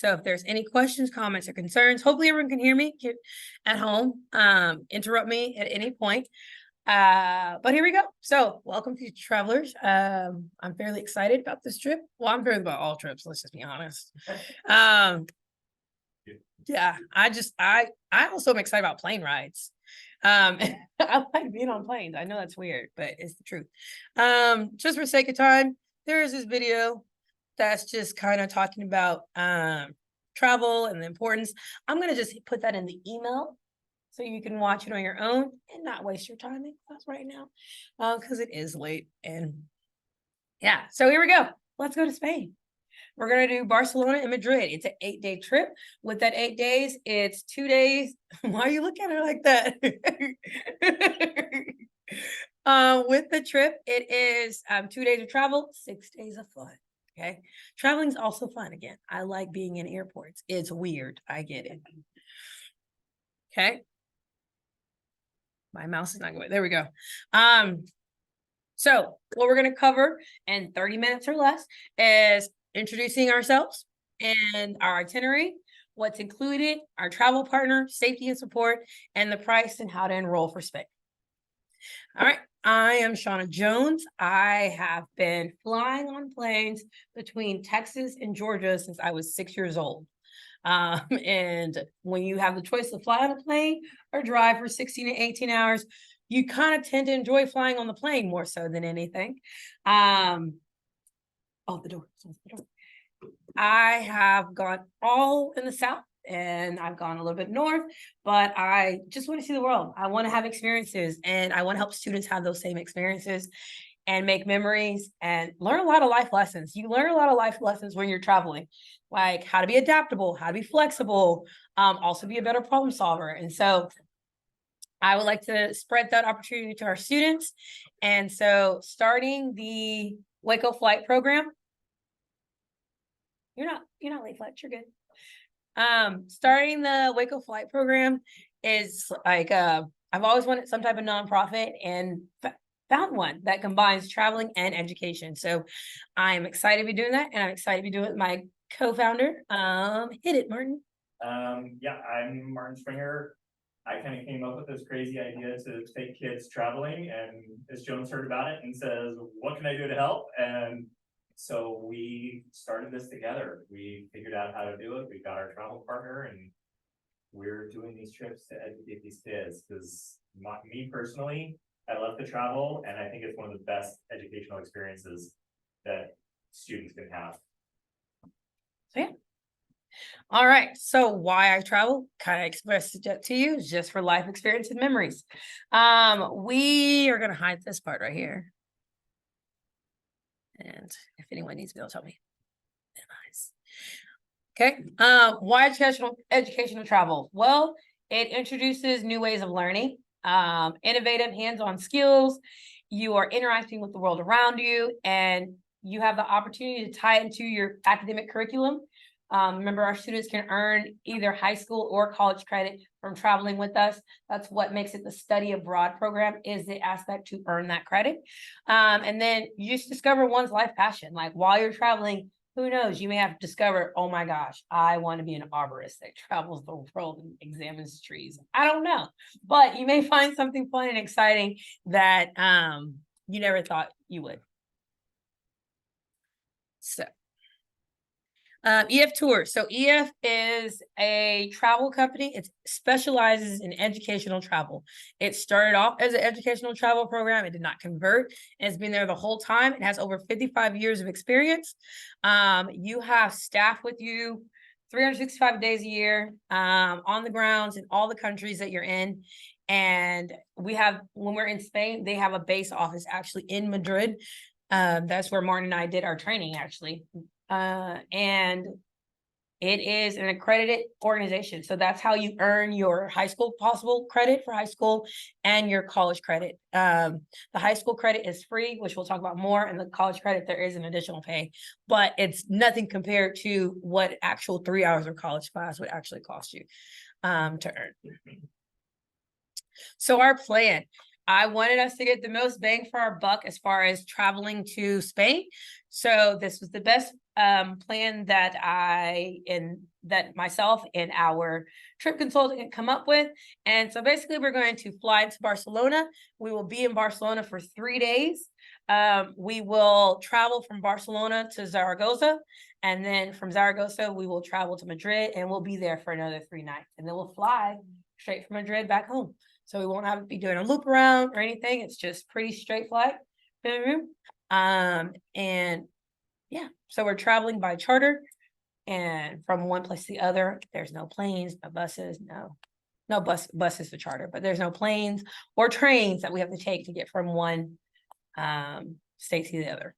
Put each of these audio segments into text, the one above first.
So if there's any questions, comments, or concerns, hopefully everyone can hear me at home. Interrupt me at any point. But here we go. So welcome to travelers. I'm fairly excited about this trip. Well, I'm fairly about all trips, let's just be honest. Yeah, I also am excited about plane rides. I like being on planes. I know that's weird, but it's the truth. Just for sake of time, there is this video that's just kind of talking about travel and the importance. I'm gonna just put that in the email so you can watch it on your own and not waste your time in class right now, because it is late. And yeah, so here we go. Let's go to Spain. We're going to do Barcelona and Madrid. It's an 8-day trip. With that 8 days, it's 2 days. Why are you looking at her like that? With the trip, it is 2 days of travel, 6 days of fun. Okay. Traveling is also fun. Again, I like being in airports. It's weird. I get it. Okay. My mouse is not going. There we go. So what we're going to cover in 30 minutes or less is introducing ourselves and our itinerary, what's included, our travel partner, safety and support, and the price and how to enroll for Spain. All right. I am Shauna Jones. I have been flying on planes between Texas and Georgia since I was 6 years old. And when you have the choice to fly on a plane or drive for 16 to 18 hours, you kind of tend to enjoy flying on the plane more so than anything. The door. I have gone all in the South and I've gone a little bit north, but I just want to see the world. I want to have experiences and I want to help students have those same experiences and make memories and learn a lot of life lessons. You learn a lot of life lessons when you're traveling, like how to be adaptable, how to be flexible, also be a better problem solver. And so I would like to spread that opportunity to our students. And so starting the Waco FLYTE program, you're not late, Fletch, you're good. Starting the Waco FLYTE program is like, I've always wanted some type of nonprofit and found one that combines traveling and education. So I'm excited to be doing that. And I'm excited to be doing it with my co-founder. Hit it, Martin. Yeah, I'm Martin Springer. I kind of came up with this crazy idea to take kids traveling, and as Jones heard about it and says, what can I do to help? And so we started this together. We figured out how to do it. We got our travel partner and we're doing these trips to educate these kids because me personally, I love to travel and I think it's one of the best educational experiences that students can have. So yeah. All right. So why I travel, kind of expressed it to you, just for life experience and memories. We are going to hide this part right here. And if anyone needs me, they'll tell me. Okay. Why educational travel? Well, it introduces new ways of learning, innovative hands-on skills. You are interacting with the world around you, and you have the opportunity to tie it into your academic curriculum. Remember, our students can earn either high school or college credit from traveling with us. That's what makes it the study abroad program, is the aspect to earn that credit. And then you just discover one's life passion. Like while you're traveling, who knows, you may have discovered, oh my gosh, I want to be an arborist that travels the world and examines trees. I don't know, but you may find something fun and exciting that you never thought you would. So EF Tours. So EF is a travel company. It specializes in educational travel. It started off as an educational travel program. It did not convert. It's been there the whole time. It has over 55 years of experience. You have staff with you 365 days a year on the grounds in all the countries that you're in. And we have, when we're in Spain, they have a base office actually in Madrid. That's where Martin and I did our training actually. And it is an accredited organization. So that's how you earn your high school possible credit for high school and your college credit. The high school credit is free, which we'll talk about more, and the college credit, there is an additional pay, but it's nothing compared to what actual 3 hours of college class would actually cost you to earn. So our plan, I wanted us to get the most bang for our buck as far as traveling to Spain. So this was the best plan that that myself and our trip consultant can come up with. And so basically we're going to fly to Barcelona. We will be in Barcelona for 3 days. We will travel from Barcelona to Zaragoza, and then from Zaragoza we will travel to Madrid, and we'll be there for another 3 nights, and then we'll fly straight from Madrid back home. So we won't have to be doing a loop around or anything. It's just pretty straight flight. And yeah, so we're traveling by charter, and from one place to the other. There's no planes, no buses, no buses to charter, but there's no planes or trains that we have to take to get from one state to the other.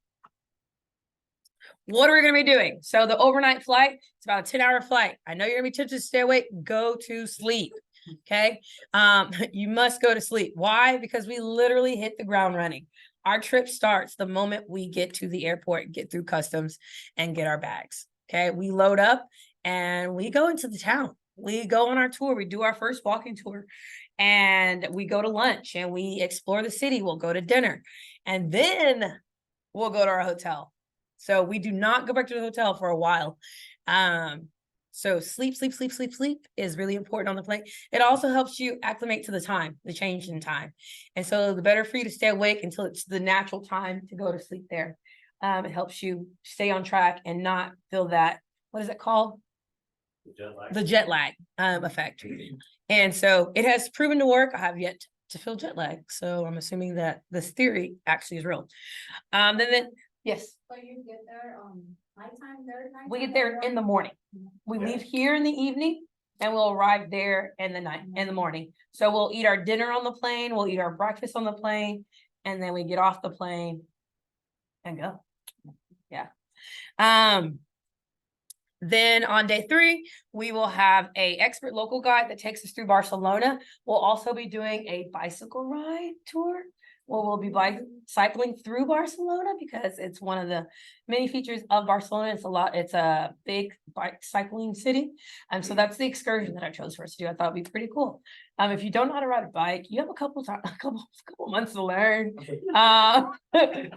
What are we going to be doing? So the overnight flight, it's about a 10-hour flight. I know you're going to be tempted to stay awake. Go to sleep. Okay. You must go to sleep. Why? Because we literally hit the ground running. Our trip starts the moment we get to the airport, get through customs, and get our bags. Okay. We load up and we go into the town. We go on our tour. We do our first walking tour, and we go to lunch and we explore the city. We'll go to dinner, and then we'll go to our hotel. So we do not go back to the hotel for a while. So sleep is really important on the plane. It also helps you acclimate to the time, the change in time. And so the better for you to stay awake until it's the natural time to go to sleep there. It helps you stay on track and not feel that, what is it called? The jet lag effect. And so it has proven to work. I have yet to feel jet lag. So I'm assuming that this theory actually is real. Then yes. So you get there nighttime there? We get there in the morning. We leave here in the evening and we'll arrive there in the morning. So we'll eat our dinner on the plane, we'll eat our breakfast on the plane, and then we get off the plane and go. Yeah. Then on day 3, we will have a expert local guide that takes us through Barcelona. We'll also be doing a bicycle ride tour. Well, we'll be cycling through Barcelona because it's one of the many features of Barcelona. It's a big bike cycling city. And so that's the excursion that I chose for us to do. I thought it'd be pretty cool. If you don't know how to ride a bike, you have a couple months to learn. You have a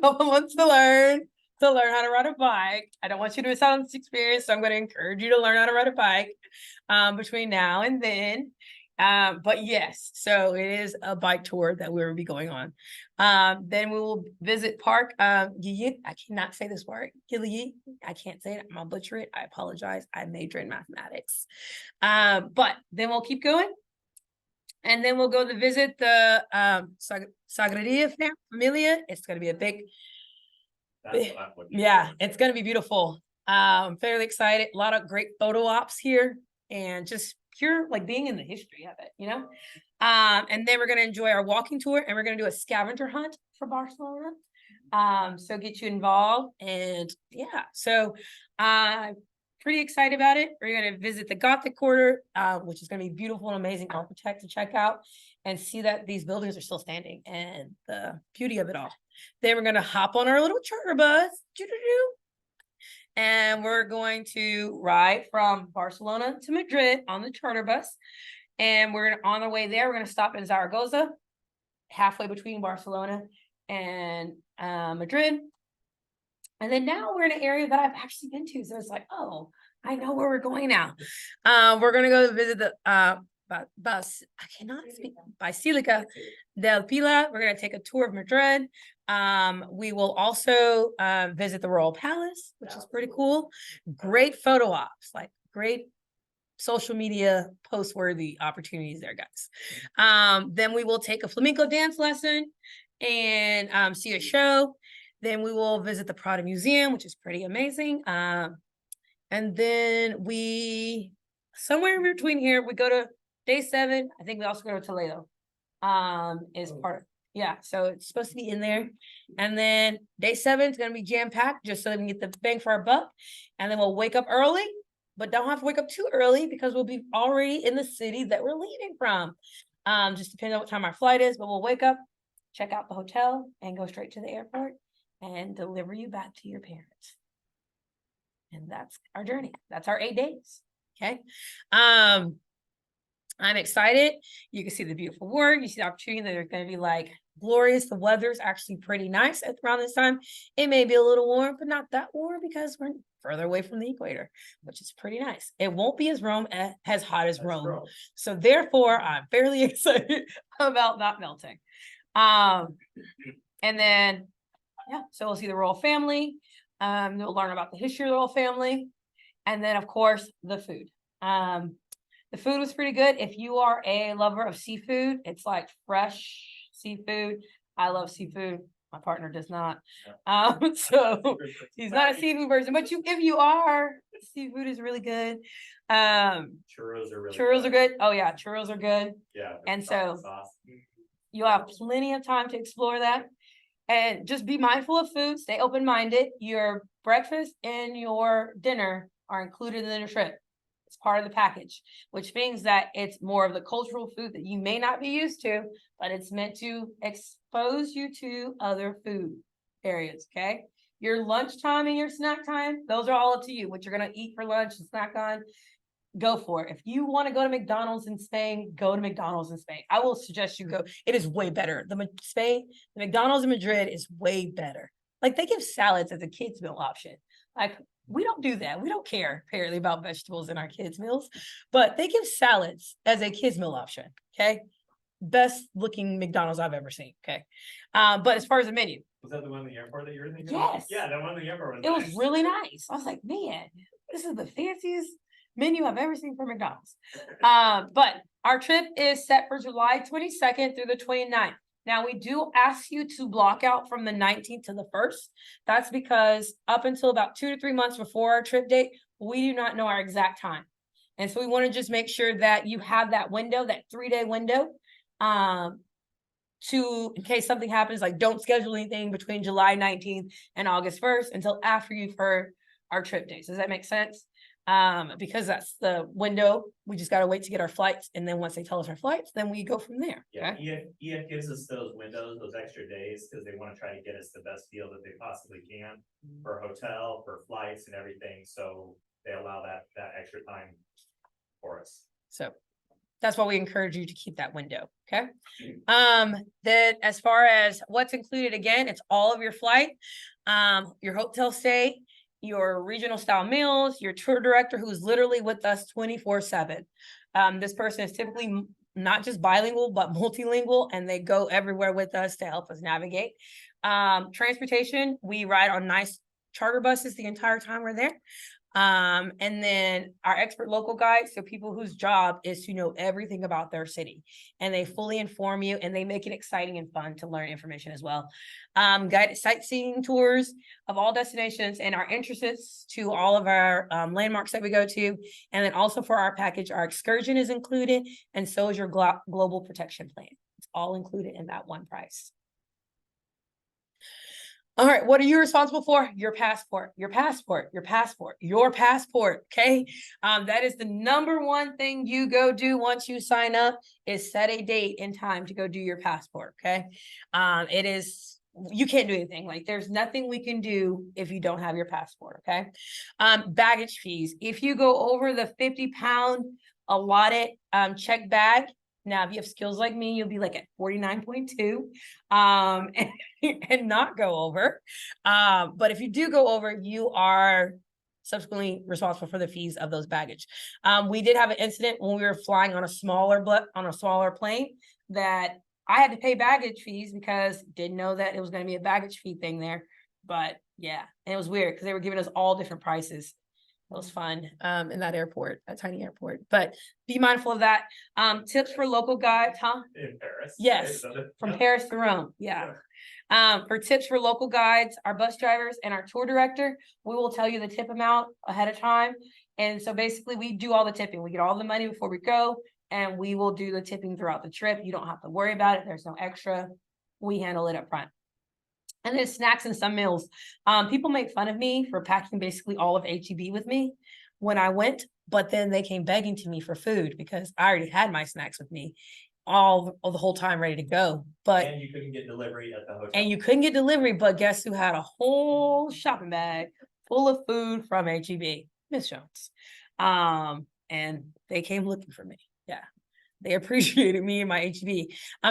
couple months to learn how to ride a bike. I don't want you to miss out on this experience, so I'm going to encourage you to learn how to ride a bike between now and then. But yes, so it is a bike tour that we will be going on. Then we will visit Park I cannot say this word. I can't say it. I'm gonna butcher it. I apologize. I major in mathematics. But then we'll keep going. And then we'll go to visit the Sagrada Familia. It's gonna be a big, yeah, it's gonna be beautiful. I'm fairly excited. A lot of great photo ops here, and just pure like being in the history of it, and then we're going to enjoy our walking tour, and we're going to do a scavenger hunt for Barcelona, so get you involved. And yeah, so pretty excited about it. We're going to visit the Gothic Quarter, which is going to be beautiful and amazing architect to check out and see that these buildings are still standing and the beauty of it all. Then we're going to hop on our little charter bus, and we're going to ride from Barcelona to Madrid on the charter bus. And we're on our way there. We're going to stop in Zaragoza, halfway between Barcelona and Madrid. And then now we're in an area that I've actually been to. So it's like, oh, I know where we're going now. We're going to go visit the I cannot speak, Basilica del Pilar. We're going to take a tour of Madrid. We will also visit the Royal Palace, which is pretty cool. Great photo ops, like great social media post-worthy opportunities there, guys. Then we will take a flamenco dance lesson and see a show. Then we will visit the Prada Museum, which is pretty amazing. And then somewhere in between here, we go to day 7. I think we also go to Toledo. Is part of, yeah, so it's supposed to be in there. And then day 7 is going to be jam-packed, just so we can get the bang for our buck. And then we'll wake up early, but don't have to wake up too early because we'll be already in the city that we're leaving from. Just depending on what time our flight is, but we'll wake up, check out the hotel, and go straight to the airport and deliver you back to your parents. And that's our journey. That's our 8 days. Okay. I'm excited. You can see the beautiful work. You see the opportunity that they're going to be like glorious. The weather's actually pretty nice at around this time. It may be a little warm, but not that warm because we're further away from the equator, which is pretty nice. It won't be as as hot as Rome. So therefore, I'm fairly excited about not melting. And then, yeah, so we'll see the royal family. You'll learn about the history of the royal family. And then, of course, the food. The food was pretty good. If you are a lover of seafood, it's like fresh seafood. I love seafood. My partner does not. So he's not a seafood person, but if you are, seafood is really good. Churros are really Churros are good. Oh yeah, churros are good. Yeah. And so you'll have plenty of time to explore that. And just be mindful of food, stay open-minded. Your breakfast and your dinner are included in the trip. It's part of the package, which means that it's more of the cultural food that you may not be used to, but it's meant to expose you to other food areas, okay? Your lunchtime and your snack time, those are all up to you. What you're going to eat for lunch and snack on, go for it. If you want to go to McDonald's in Spain, go to McDonald's in Spain. I will suggest you go. It is way better. The McDonald's in Madrid is way better. Like they give salads as a kids meal option. Like we don't do that. We don't care apparently about vegetables in our kids meals, but they give salads as a kids meal option. Okay. Best looking McDonald's I've ever seen. Okay. But as far as the menu. Was that the one in the airport that you were thinking? Yes. Yeah, that one in the airport was It was really nice. I was like, man, this is the fanciest menu I've ever seen for McDonald's. But our trip is set for July 22nd through the 29th. Now we do ask you to block out from the 19th to the 1st. That's because up until about 2 to 3 months before our trip date, we do not know our exact time. And so we want to just make sure that you have that window, that 3-day window, in case something happens, like don't schedule anything between July 19th and August 1st until after you've heard our trip dates. Does that make sense? Because that's the window. We just got to wait to get our flights. And then once they tell us our flights, then we go from there. Yeah, okay? EF gives us those windows, those extra days, because they want to try to get us the best deal that they possibly can for hotel, for flights and everything. So they allow that extra time for us. So that's why we encourage you to keep that window. Okay. Then as far as what's included, again, it's all of your flight, your hotel stay, your regional style meals, your tour director who's literally with us 24/7. This person is typically not just bilingual, but multilingual, and they go everywhere with us to help us navigate. Transportation, we ride on nice charter buses the entire time we're there. And then our expert local guides, so people whose job is to know everything about their city, and they fully inform you and they make it exciting and fun to learn information as well. Guided sightseeing tours of all destinations and our entrances to all of our landmarks that we go to. And then also for our package, our excursion is included, and so is your global protection plan. It's all included in that one price. All right, what are you responsible for? Your passport, your passport, your passport, your passport, okay? That is the number one thing you go do once you sign up, is set a date and time to go do your passport, okay? You can't do anything. Like there's nothing we can do if you don't have your passport, okay? Baggage fees. If you go over the 50-pound allotted check bag, now, if you have skills like me, you'll be like at 49.2 and not go over. But if you do go over, you are subsequently responsible for the fees of those baggage. We did have an incident when we were flying on a smaller plane that I had to pay baggage fees because didn't know that it was going to be a baggage fee thing there. But yeah, and it was weird because they were giving us all different prices. It was fun in that airport, that tiny airport, but be mindful of that. Tips for local guides, huh? In Paris. Yes, from Paris to Rome. Yeah. For tips for local guides, our bus drivers and our tour director, we will tell you the tip amount ahead of time. And so basically we do all the tipping. We get all the money before we go, and we will do the tipping throughout the trip. You don't have to worry about it. There's no extra. We handle it up front. And then snacks and some meals. People make fun of me for packing basically all of HEB with me when I went, but then they came begging to me for food because I already had my snacks with me all the whole time ready to go. And you couldn't get delivery at the hotel. And you couldn't get delivery, but guess who had a whole shopping bag full of food from HEB? Miss Jones. And they came looking for me. Yeah. They appreciated me and my HB.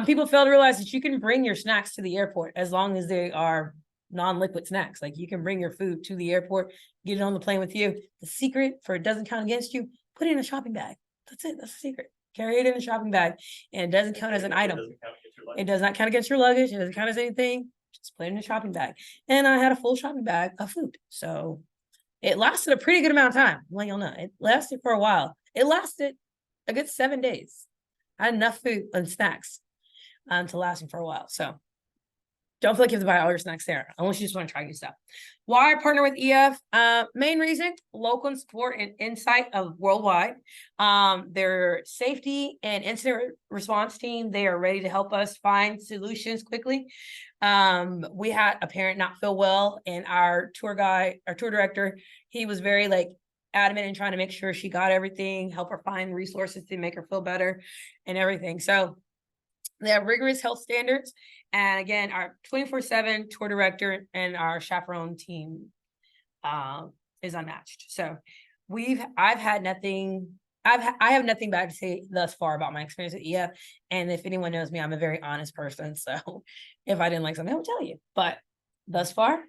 People fail to realize that you can bring your snacks to the airport as long as they are non-liquid snacks. Like you can bring your food to the airport, get it on the plane with you. The secret for it doesn't count against you, put it in a shopping bag. That's it. That's the secret. Carry it in a shopping bag and it doesn't count as an item. Doesn't count against your It life. does not count against your luggage. It doesn't count as anything. Just put it in a shopping bag. And I had a full shopping bag of food. So it lasted a pretty good amount of time. Well, you'll know. It lasted for a while. It lasted a good 7 days. I had enough food and snacks to last me for a while. So don't feel like you have to buy all your snacks there, unless you just want to try new stuff. Why I partner with EF? Main reason, local support and insight of worldwide. Their safety and incident response team, they are ready to help us find solutions quickly. We had a parent not feel well, and our tour director, he was very like adamant in trying to make sure she got everything, help her find resources to make her feel better and everything. So they have rigorous health standards. And again, our 24/7 tour director and our chaperone team is unmatched. So I have nothing bad to say thus far about my experience with EF. And if anyone knows me, I'm a very honest person. So if I didn't like something, I would tell you. But thus far,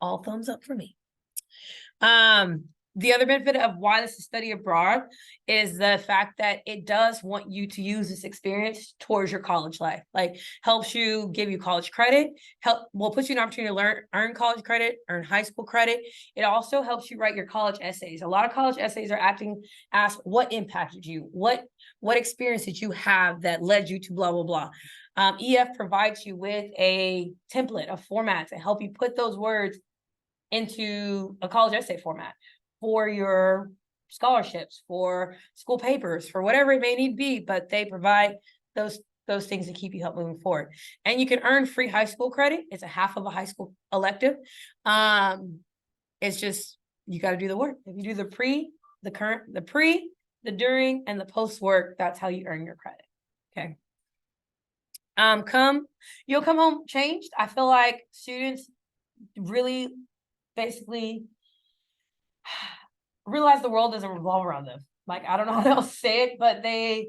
all thumbs up for me. The other benefit of why this is study abroad is the fact that it does want you to use this experience towards your college life. Like helps you give you college credit, puts you an opportunity to earn college credit, earn high school credit. It also helps you write your college essays. A lot of college essays are ask what impacted you, what experience did you have that led you to blah, blah, blah. EF provides you with a template, a format to help you put those words into a college essay format for your scholarships, for school papers, for whatever it may need to be, but they provide those things to keep you help moving forward. And you can earn free high school credit. It's a half of a high school elective. It's just, you got to do the work. If you do the pre, the during, and the post work, that's how you earn your credit. Okay. You'll come home changed. I feel like students really basically realize the world doesn't revolve around them. Like, I don't know how else to say it, but they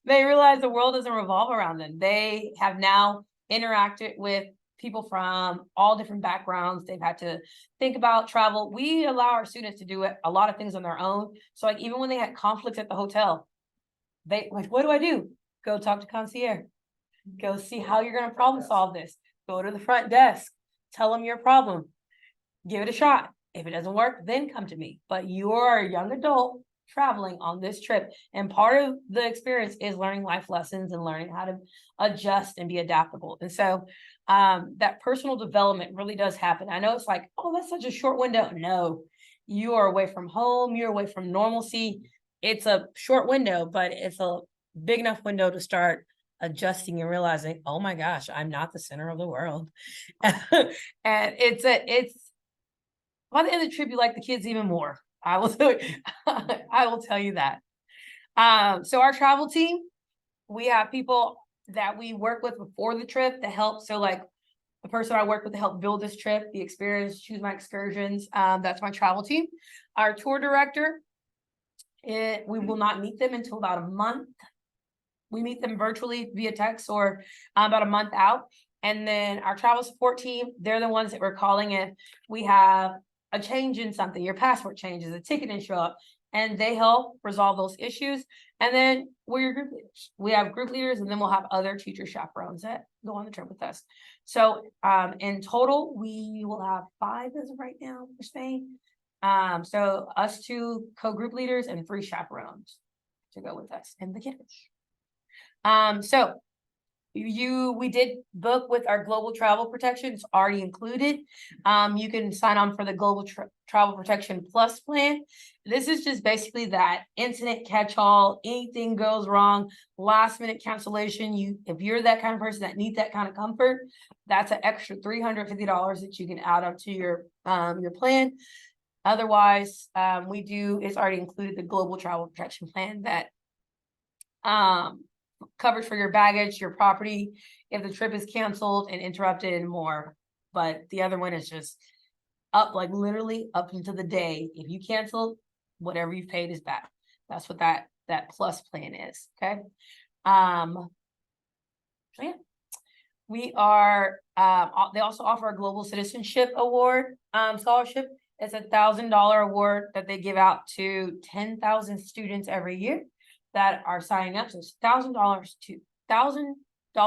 realize the world doesn't revolve around them. They have now interacted with people from all different backgrounds. They've had to think about travel. We allow our students to do a lot of things on their own. So like even when they had conflicts at the hotel, they like, what do I do? Go talk to concierge. Go see how you're going to problem solve this. Go to the front desk. Tell them your problem. Give it a shot. If it doesn't work, then come to me. But you're a young adult traveling on this trip. And part of the experience is learning life lessons and learning how to adjust and be adaptable. And so that personal development really does happen. I know it's like, oh, that's such a short window. No, you are away from home. You're away from normalcy. It's a short window, but it's a big enough window to start adjusting and realizing, oh my gosh, I'm not the center of the world. And it's by the end of the trip, you like the kids even more. I will tell you that. So our travel team, we have people that we work with before the trip to help. So like the person I work with to help build this trip, the experience, choose my excursions. That's my travel team. Our tour director, we will not meet them until about a month. We meet them virtually via text or about a month out. And then our travel support team, they're the ones that we're calling if we have a change in something, your passport changes, a ticket didn't show up, and they help resolve those issues. And then we're your group leaders. We have group leaders, and then we'll have other teacher chaperones that go on the trip with us. So in total, we will have 5 as of right now for Spain. So us 2 co-group leaders and 3 chaperones to go with us and the kids. So we did book with our global travel protection. It's already included. You can sign on for the global travel protection plus plan. This is just basically that incident catch-all, anything goes wrong, last minute cancellation. If you're that kind of person that needs that kind of comfort, that's an extra $350 that you can add up to your plan. Otherwise, it's already included the global travel protection plan that covers for your baggage, your property, if the trip is canceled and interrupted and more. But the other one is just up, like literally up into the day. If you cancel, whatever you've paid is back. That's what that that plus plan is, okay? So yeah, we are, they also offer a Global Citizenship Award, scholarship. It's $1,000 award that they give out to 10,000 students every year that are signing up. So it's $1,000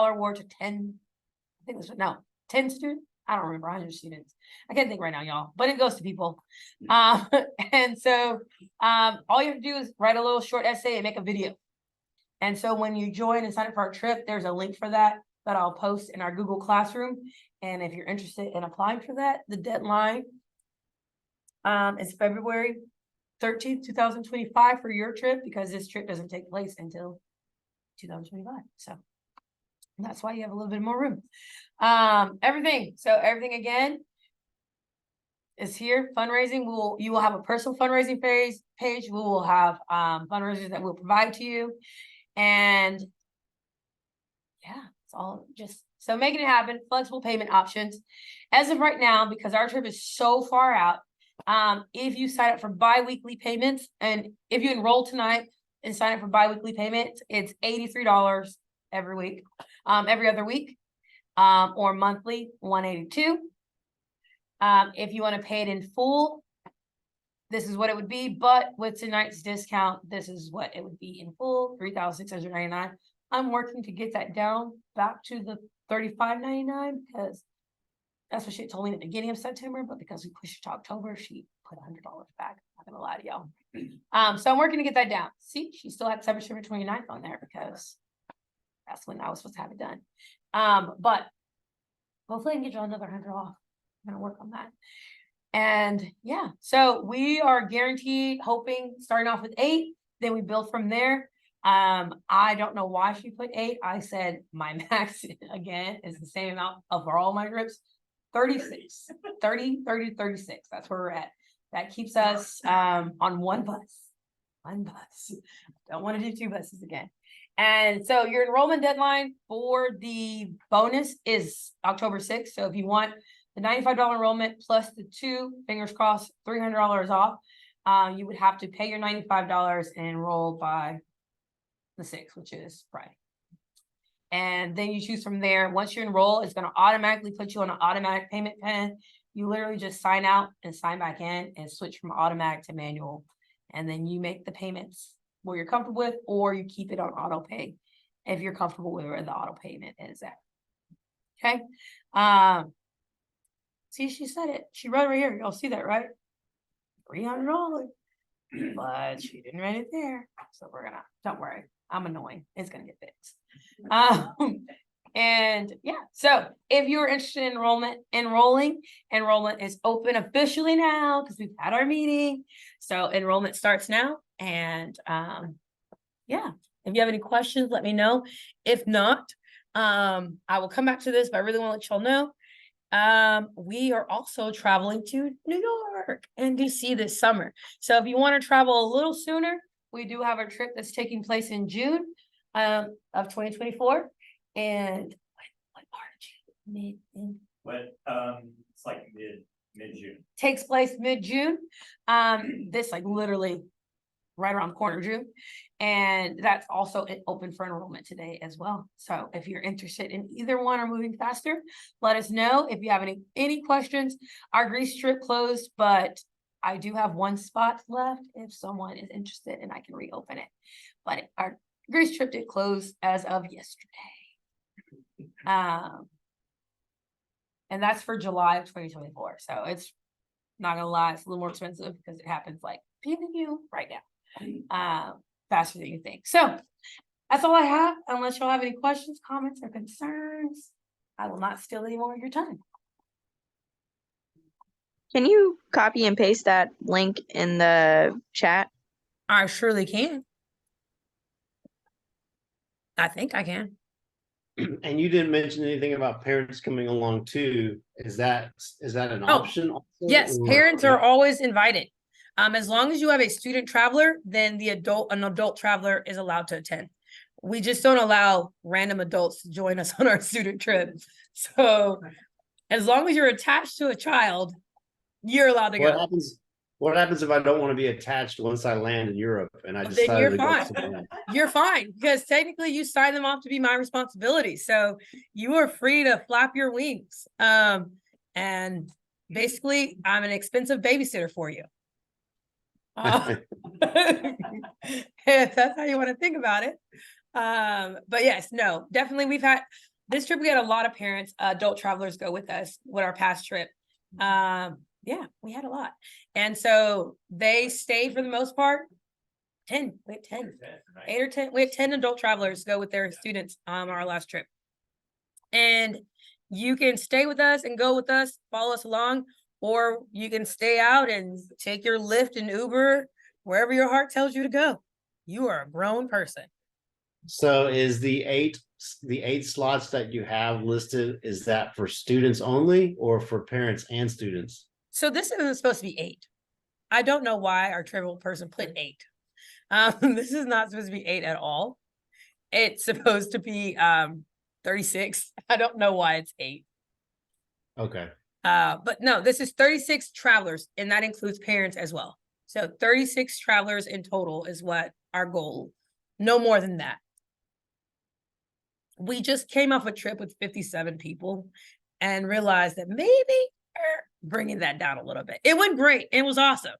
award to 10, I think it was, no, 10 students. I don't remember, 100 students. I can't think right now, y'all, but it goes to people. And so, all you have to do is write a little short essay and make a video. And so when you join and sign up for our trip, there's a link for that I'll post in our Google Classroom. And if you're interested in applying for that, the deadline is February 13th, 2025 for your trip, because this trip doesn't take place until 2025. So that's why you have a little bit more room. Everything again is here. Fundraising, you will have a personal fundraising page. We will have fundraisers that we'll provide to you. And yeah, it's all just so making it happen. Flexible payment options. As of right now, because our trip is so far out, if you sign up for bi-weekly payments, and if you enroll tonight and sign up for bi-weekly payments, it's $83 every week, every other week, or monthly, $182. If you want to pay it in full, this is what it would be, but with tonight's discount, this is what it would be in full, $3,699. I'm working to get that down back to the $35.99, because that's what she told me at the beginning of September, but because we pushed it to October, she put $100 back. I'm not gonna lie to y'all. So I'm working to get that down. See, she still had September 29th on there, because that's when I was supposed to have it done. But hopefully I can get you another $100 off. I'm gonna work on that. And yeah, so we are guaranteed, hoping, starting off with 8, then we build from there. I don't know why she put 8. I said my max again is the same amount for all my trips, 36, 30, 36. That's where we're at. That keeps us on one bus. Don't want to do 2 buses again. And so your enrollment deadline for the bonus is October 6th. So if you want the $95 enrollment plus the 2, fingers crossed, $300 off, you would have to pay your $95 and enroll by the 6th, which is Friday. And then you choose from there. Once you enroll, it's going to automatically put you on an automatic payment plan. You literally just sign out and sign back in and switch from automatic to manual. And then you make the payments where you're comfortable with, or you keep it on auto pay if you're comfortable with where the auto payment is at. Okay. See, she said it. She wrote it right here. Y'all see that, right? $300. But she didn't write it there. So we're gonna, don't worry. I'm annoying. It's gonna get fixed. And yeah, so if you're interested in enrolling is open officially now, because we've had our meeting. So enrollment starts now. And yeah, if you have any questions, let me know. If not, I will come back to this, but I really want to let y'all know. We are also traveling to New York and DC this summer. So if you want to travel a little sooner, we do have a trip that's taking place in June of 2024. And what part of June? It's like mid-June. Takes place mid-June. This like literally right around the corner of June. And that's also open for enrollment today as well. So if you're interested in either one or moving faster, let us know. If you have any questions. Our Greece trip closed, but I do have 1 spot left if someone is interested, and I can reopen it. But our Greece trip did close as of yesterday. And that's for July of 2024. So it's not gonna lie, it's a little more expensive because it happens like you right now. Faster than you think. So that's all I have. Unless y'all have any questions, comments, or concerns, I will not steal any more of your time. Can you copy and paste that link in the chat? I surely can. I think I can. And you didn't mention anything about parents coming along too. Is that an option also? Yes, Or- parents are always invited. As long as you have a student traveler, then an adult traveler is allowed to attend. We just don't allow random adults to join us on our student trip. So as long as you're attached to a child, you're allowed to What go. happens What happens if I don't want to be attached once I land in Europe and I Then decided you're to go fine. somewhere else? You're fine because technically you signed them off to be my responsibility. So you are free to flap your wings. And basically I'm an expensive babysitter for you. If that's how you want to think about it. But yes, no, definitely we've had this trip, we had a lot of parents, adult travelers go with us with our past trip. Yeah, we had a lot. And so they stay for the most part. 10, we had 10, 8 or 10, we had 10 adult travelers go with their students our last trip. And you can stay with us and go with us, follow us along, or you can stay out and take your Lyft and Uber wherever your heart tells you to go. You are a grown person. So is the eight slots that you have listed, is that for students only or for parents and students? So this isn't supposed to be 8. I don't know why our travel person put 8. This is not supposed to be 8 at all. It's supposed to be 36. I don't know why it's 8. Okay. But no, this is 36 travelers, and that includes parents as well. So 36 travelers in total is what our goal. No more than that. We just came off a trip with 57 people and realized that maybe bringing that down a little bit. It went great. It was awesome.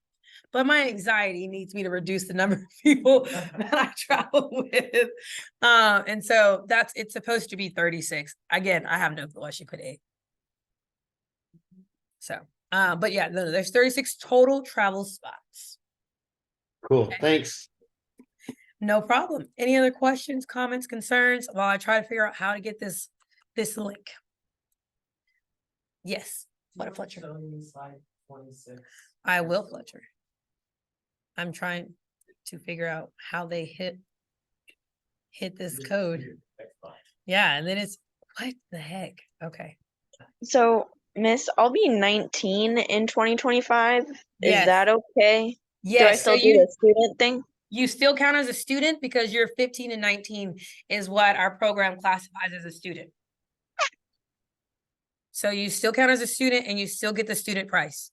But my anxiety needs me to reduce the number of people that I travel with. And so it's supposed to be 36. Again, I have no clue why she put 8. So, but yeah, no, there's 36 total travel spots. Cool. Okay. Thanks. No problem. Any other questions, comments, concerns while I try to figure out how to get this link? Yes. What a Fletcher. I will, Fletcher. I'm trying to figure out how they hit this code. Yeah, and then it's what the heck? Okay. So, Miss, I'll be 19 in 2025. Yes. Is that okay? Yes. Do I still do the student thing? You still count as a student because you're 15 and 19 is what our program classifies as a student. So you still count as a student and you still get the student price.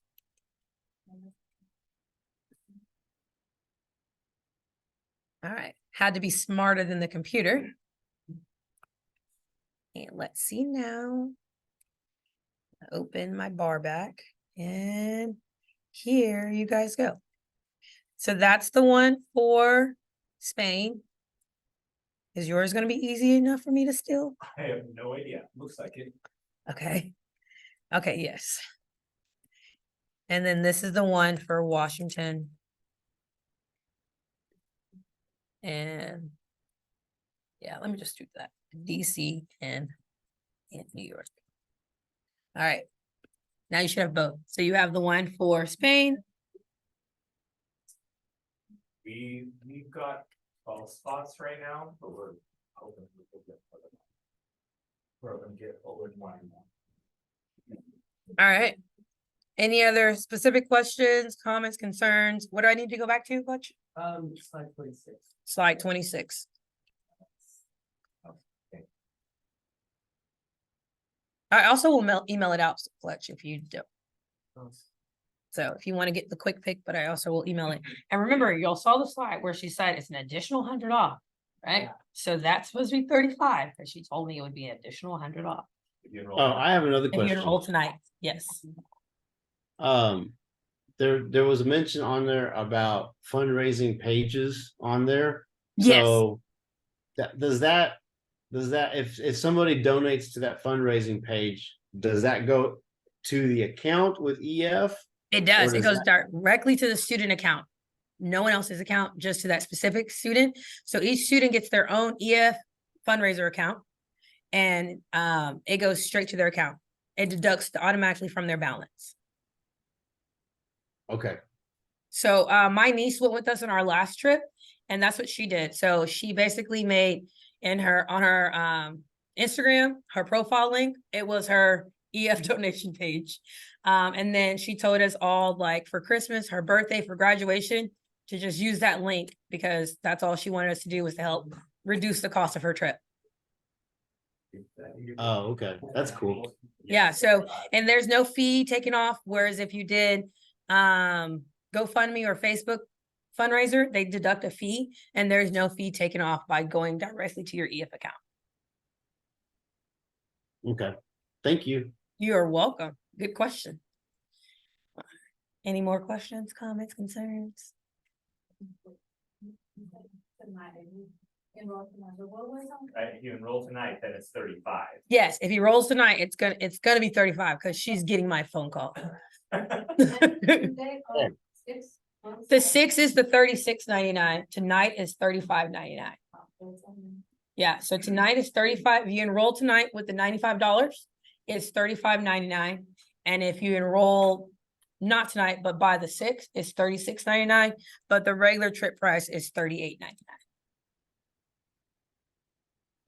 All right. Had to be smarter than the computer. And let's see now. Open my bar back. And here you guys go. So that's the one for Spain. Is yours going to be easy enough for me to steal? I have no idea. Looks like it. Okay. Okay, yes. And then this is the one for Washington. And yeah, let me just do that. DC and New York. All right. Now you should have both. So you have the one for Spain. We've got 12 spots right now, but we're hoping to get over one. All right. Any other specific questions, comments, concerns? What do I need to go back to, Fletch? Slide 26. Slide 26. Okay. I also will email it out, Fletch, if you don't. So if you want to get the quick pick, but I also will email it. And remember, y'all saw the slide where she said it's an additional 100 off, right? Yeah. So that's supposed to be 35, because she told me it would be an additional 100 off. Oh, I have another If you question. enroll tonight, yes. There was a mention on there about fundraising pages on there. Yes. So does that if somebody donates to that fundraising page, does that go to the account with EF? It does. It goes directly to the student account. No one else's account, just to that specific student. So each student gets their own EF fundraiser account, and it goes straight to their account. It deducts automatically from their balance. Okay. So my niece went with us on our last trip, and that's what she did. So she basically made on her Instagram, her profile link, it was her EF donation page. And then she told us all, like, for Christmas, her birthday, for graduation, to just use that link, because that's all she wanted us to do, was to help reduce the cost of her trip. Oh, okay. That's cool. Yeah. So, and there's no fee taken off. Whereas if you did GoFundMe or Facebook fundraiser, they deduct a fee, and there's no fee taken off by going directly to your EF account. Okay, thank you. You're welcome. Good question. Any more questions, comments, concerns? If you enroll tonight, then it's 35. Yes, if he rolls tonight, it's gonna be 35 because she's getting my phone call. The 6 is the 36.99. Tonight is 35.99. Yeah, so tonight is 35. If you enroll tonight with the $95, it's 35.99. And if you enroll not tonight, but by the 6th, it's 36.99. But the regular trip price is 38.99.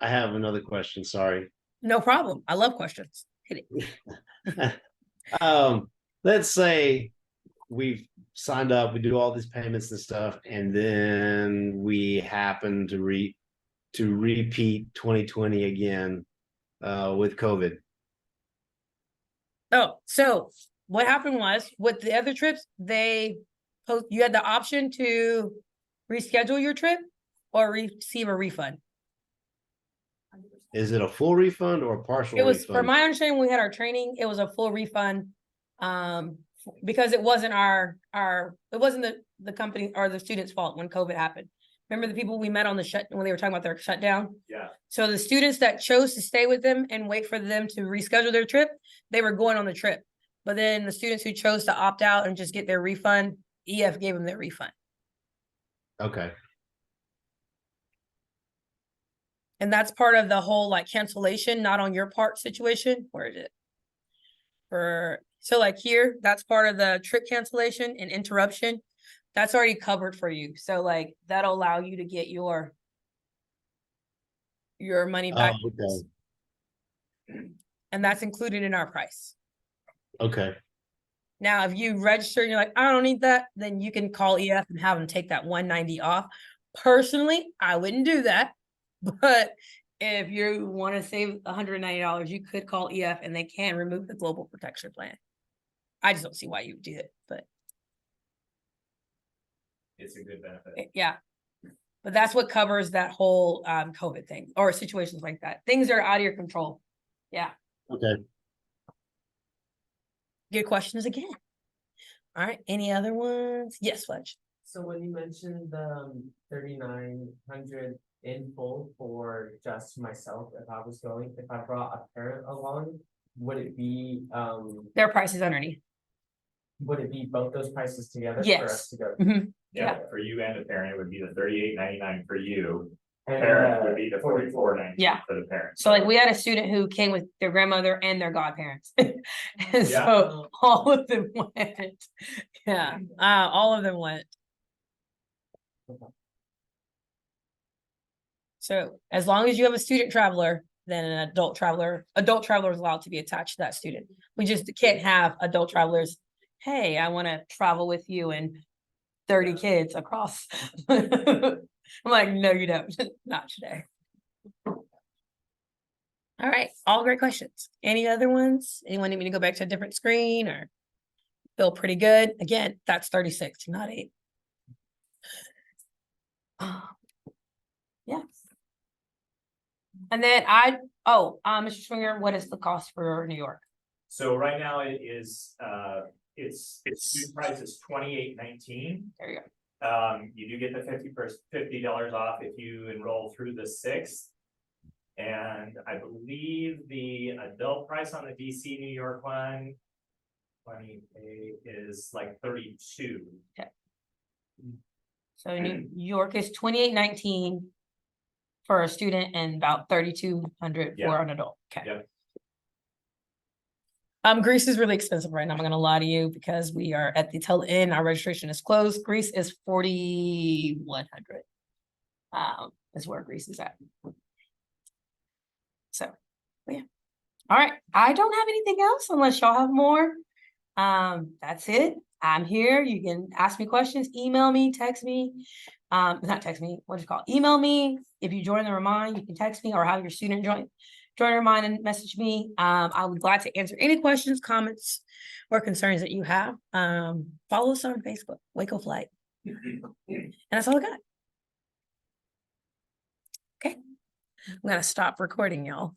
I have another question, sorry. No problem. I love questions. Hit it. Let's say we've signed up, we do all these payments and stuff, and then we happen to repeat 2020 again with COVID. Oh, so what happened was with the other trips, you had the option to reschedule your trip or receive a refund. Is it a full refund or a partial It was, refund? from my understanding, when we had our training, it was a full refund. Because it wasn't it wasn't the company or the students' fault when COVID happened. Remember the people we met on the when they were talking about their shutdown? Yeah. So the students that chose to stay with them and wait for them to reschedule their trip, they were going on the trip. But then the students who chose to opt out and just get their refund, EF gave them their refund. Okay. And that's part of the whole like cancellation, not on your part situation. Where is it? So like here, that's part of the trip cancellation and interruption. That's already covered for you. So like that'll allow you to get your money back. Oh, okay. And that's included in our price. Okay. Now, if you register and you're like, I don't need that, then you can call EF and have them take that $190 off. Personally, I wouldn't do that. But if you want to save $190, you could call EF and they can remove the global protection plan. I just don't see why you would do it, but It's a good benefit. yeah. But that's what covers that whole COVID thing or situations like that. Things are out of your control. Yeah. Okay. Good questions again. All right. Any other ones? Yes, Fletch. So when you mentioned the 3,900 in full for just myself, if I was going, if I brought a parent along, would it be Their price is underneath. would it be both those prices together for Yes. us to go? Mhm. Yeah, for you and a parent, it would be the $38.99 for you. And, Parent would be the $44.99 Yeah. for the parents. So like we had a student who came with their grandmother and their godparents. And Yeah. so all of them went. Yeah, all of them went. So as long as you have a student traveler, then an adult traveler is allowed to be attached to that student. We just can't have adult travelers. Hey, I want to travel with you and 30 kids across. I'm like, no, you don't. Not today. All right, all great questions. Any other ones? Anyone need me to go back to a different screen or feel pretty good? Again, that's 36, not 8. Yeah. And then Mr. Swinger, what is the cost for New York? So right now it is, its student price is $28.19. There you go. You do get the $50 off if you enroll through the 6th. And I believe the adult price on the DC New York one, 20K is like 32. So New York is $28.19 for a student and about $3,200 Yeah. for an adult. Okay. Yep. Greece is really expensive right now. I'm not gonna lie to you because we are at the tail end. Our registration is closed. Greece is $4,100. Is where Greece is at. So, yeah. All right. I don't have anything else unless y'all have more. That's it. I'm here. You can ask me questions, email me, text me. Not text me, what do you call it? Email me. If you join the Remind, you can text me or have your student join. join our mind and message me. I'll be glad to answer any questions, comments, or concerns that you have. Follow us on Facebook, Waco FLYTE. And that's all I got. Okay. I'm gonna stop recording, y'all.